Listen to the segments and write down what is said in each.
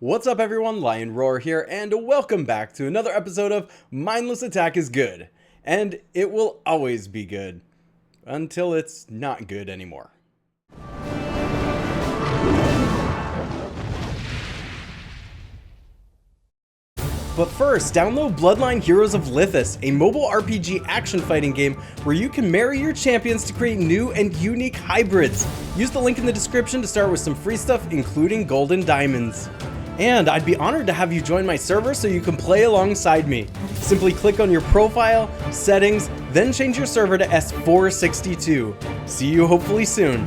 What's up everyone, Lion Roar here, and welcome back to another episode of Mindless Attack is Good. And it will always be good. Until it's not good anymore. But first, download Bloodline Heroes of Lithus, a mobile RPG action fighting game where you can marry your champions to create new and unique hybrids. Use the link in the description to start with some free stuff, including golden diamonds. And I'd be honored to have you join my server so you can play alongside me. Simply click on your profile, settings, then change your server to S462. See you hopefully soon.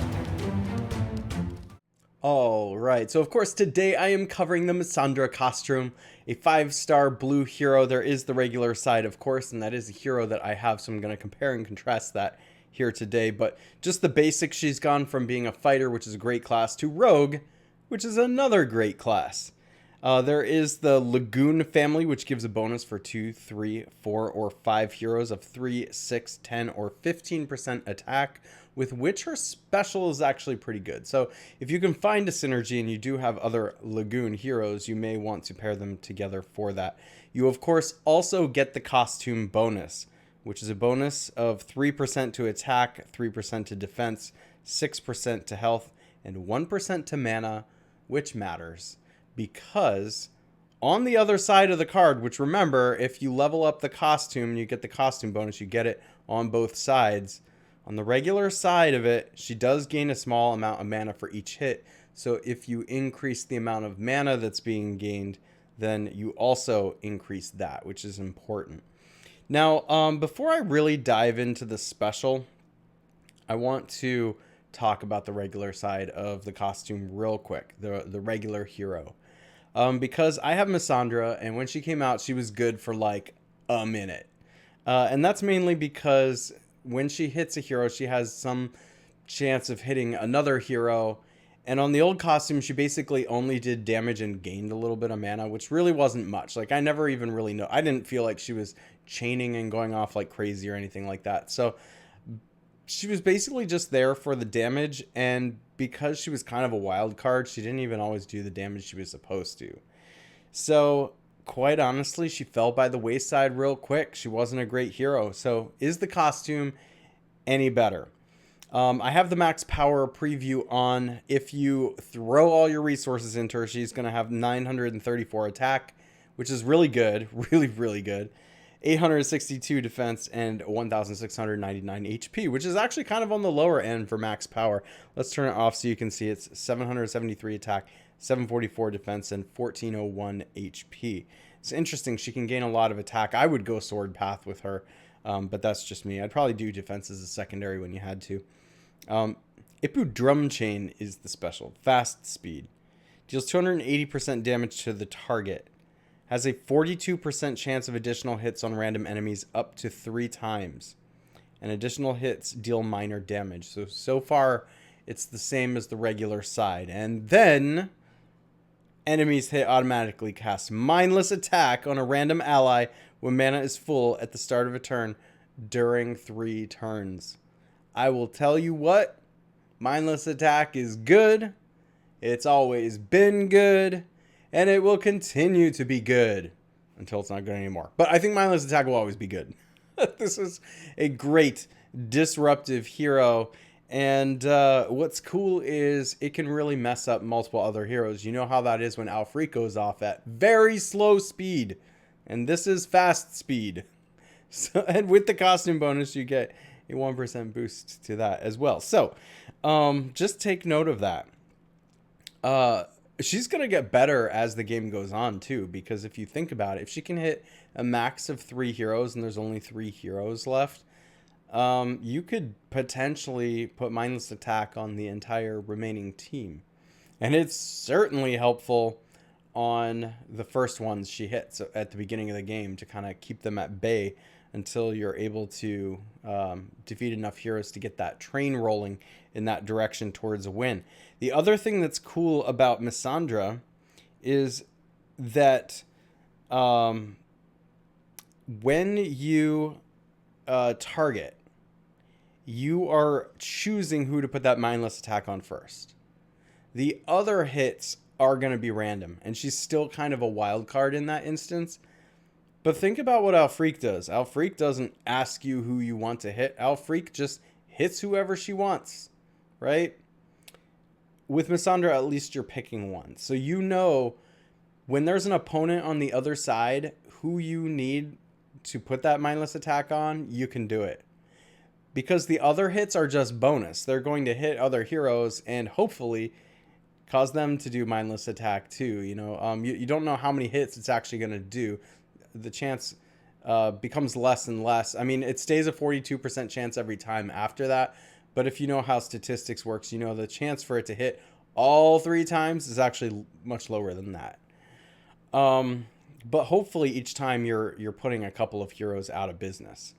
Alright, so of course today I am covering the MISANDRA costume, a 5-star blue hero. There is the regular side, of course, and that is a hero that I have, so I'm going to compare and contrast that here today. But just the basics, she's gone from being a fighter, which is a great class, to rogue, which is another great class. There is the Lagoon family, which gives a bonus for 2, 3, 4, or 5 heroes of 3, 6, 10, or 15% attack, with which her special is actually pretty good. So if you can find a synergy and you do have other Lagoon heroes, you may want to pair them together for that. You, of course, also get the costume bonus, which is a bonus of 3% to attack, 3% to defense, 6% to health, and 1% to mana, which matters. Because on the other side of the card, which remember, if you level up the costume and you get the costume bonus, you get it on both sides. On the regular side of it, she does gain a small amount of mana for each hit. So if you increase the amount of mana that's being gained, then you also increase that, which is important. Now, before I really dive into the special, I want to talk about the regular side of the costume real quick, the regular hero. Because I have MISANDRA, and when she came out, she was good for like a minute. And that's mainly because when she hits a hero, she has some chance of hitting another hero. And on the old costume, she basically only did damage and gained a little bit of mana, which really wasn't much. Like, I never even really know. I didn't feel like she was chaining and going off like crazy or anything like that. So she was basically just there for the damage, and because she was kind of a wild card, she didn't even always do the damage she was supposed to. So, quite honestly, she fell by the wayside real quick. She wasn't a great hero. So, is the costume any better? I have the max power preview on. If you throw all your resources into her, she's going to have 934 attack, which is really good. Really, really good. 862 defense and 1,699 HP, which is actually kind of on the lower end for max power. Let's turn it off so you can see it's 773 attack, 744 defense, and 1401 HP. It's interesting. She can gain a lot of attack. I would go sword path with her, but that's just me. I'd probably do defense as a secondary when you had to. Ipu Drum Chain is the special. Fast speed. Deals 280% damage to the target. Has a 42% chance of additional hits on random enemies up to 3 times. And additional hits deal minor damage. So far, it's the same as the regular side. And then, enemies hit automatically cast Mindless Attack on a random ally when mana is full at the start of a turn during 3 turns. I will tell you what, Mindless Attack is good. It's always been good. And it will continue to be good until it's not good anymore. But I think Mindless Attack will always be good. This is a great disruptive hero. And what's cool is it can really mess up multiple other heroes. You know how that is when Alfredo goes off at very slow speed. And this is fast speed. So, and with the costume bonus, you get a 1% boost to that as well. So just take note of that. She's going to get better as the game goes on, too, because if you think about it, if she can hit a max of 3 heroes and there's only 3 heroes left, you could potentially put Mindless Attack on the entire remaining team. And it's certainly helpful on the first ones she hits at the beginning of the game to kind of keep them at bay until you're able to defeat enough heroes to get that train rolling in that direction towards a win. The other thing that's cool about MISANDRA is that when you target, you are choosing who to put that Mindless Attack on first. The other hits are going to be random. And she's still kind of a wild card in that instance. But think about what Alfreak does. Alfreak doesn't ask you who you want to hit. Alfreak just hits whoever she wants, right? With Misandra, at least you're picking one. So you know when there's an opponent on the other side who you need to put that mindless attack on, you can do it. Because the other hits are just bonus. They're going to hit other heroes and hopefully cause them to do mindless attack too. You don't know how many hits it's actually going to do. The chance becomes less and less. I mean, it stays a 42% chance every time after that. But if you know how statistics works, you know the chance for it to hit all 3 times is actually much lower than that. But hopefully each time you're putting a couple of heroes out of business.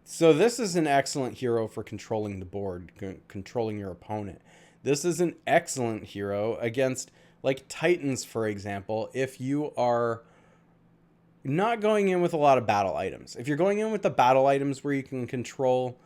So this is an excellent hero for controlling the board, controlling your opponent. This is an excellent hero against like Titans, for example, if you are not going in with a lot of battle items. If you're going in with the battle items where you can control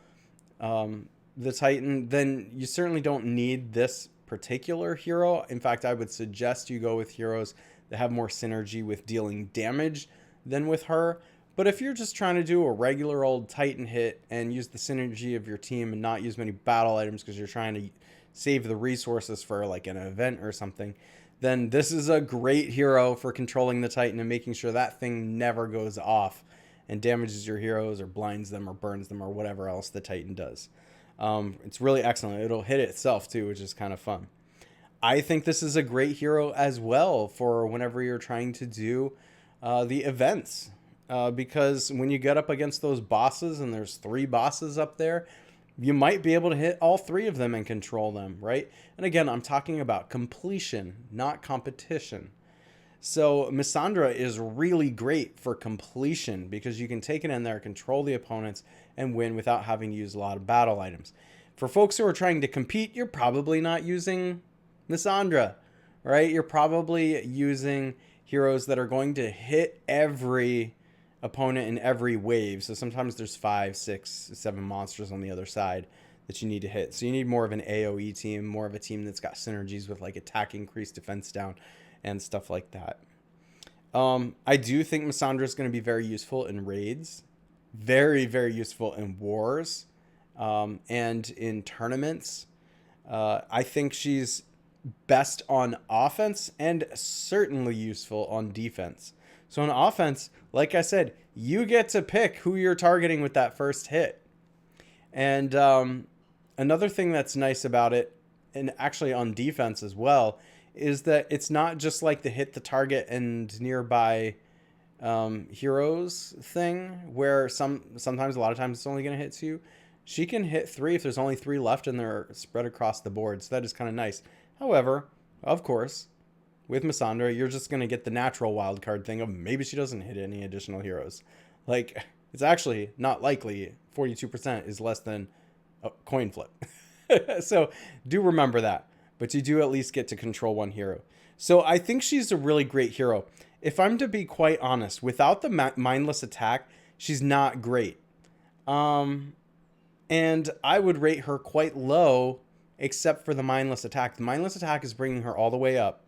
the Titan, then you certainly don't need this particular hero. In fact, I would suggest you go with heroes that have more synergy with dealing damage than with her. But if you're just trying to do a regular old Titan hit and use the synergy of your team and not use many battle items because you're trying to save the resources for like an event or something, then this is a great hero for controlling the Titan and making sure that thing never goes off and damages your heroes or blinds them or burns them or whatever else the Titan does. It's really excellent. It'll hit itself too, which is kind of fun. I think this is a great hero as well for whenever you're trying to do the events. Because when you get up against those bosses and there's 3 bosses up there, you might be able to hit all 3 of them and control them, right? And again, I'm talking about completion, not competition. So Misandra is really great for completion because you can take it in there, control the opponents, and win without having to use a lot of battle items. For folks who are trying to compete, you're probably not using Misandra, right? You're probably using heroes that are going to hit every opponent in every wave. So sometimes there's 5, 6, 7 monsters on the other side that you need to hit. So you need more of an AoE team, more of a team that's got synergies with like attack increase, defense down, and stuff like that. I do think Misandra is going to be very useful in raids, very, very useful in wars, and in tournaments. I think she's best on offense and certainly useful on defense. So on offense, like I said, you get to pick who you're targeting with that first hit. And another thing that's nice about it, and actually on defense as well, is that it's not just like the hit the target and nearby heroes thing where sometimes a lot of times it's only going to hit 2. She can hit 3 if there's only 3 left and they're spread across the board. So that is kind of nice. However, of course, with Misandra, you're just going to get the natural wildcard thing of maybe she doesn't hit any additional heroes. Like, it's actually not likely. 42% is less than a coin flip. So do remember that. But you do at least get to control 1 hero. So I think she's a really great hero. If I'm to be quite honest, without the mindless attack, she's not great. And I would rate her quite low except for the mindless attack. The mindless attack is bringing her all the way up.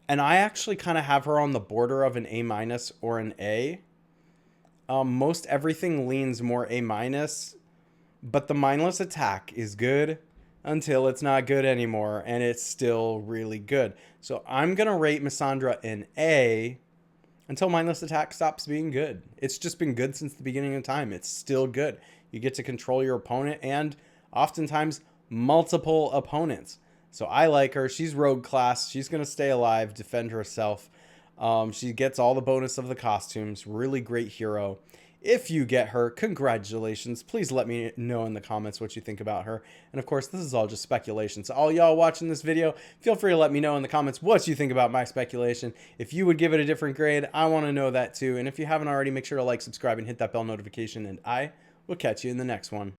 And I actually kind of have her on the border of an A- or an A. Most everything leans more A-, but the mindless attack is good until it's not good anymore, and it's still really good. So I'm going to rate Misandra an A until mindless attack stops being good. It's just been good since the beginning of time. It's still good. You get to control your opponent and oftentimes multiple opponents. So I like her. She's rogue class. She's going to stay alive, defend herself. She gets all the bonus of the costumes. Really great hero. If you get her, congratulations. Please let me know in the comments what you think about her. And of course, this is all just speculation. So all y'all watching this video, feel free to let me know in the comments what you think about my speculation. If you would give it a different grade, I want to know that too. And if you haven't already, make sure to like, subscribe, and hit that bell notification. And I will catch you in the next one.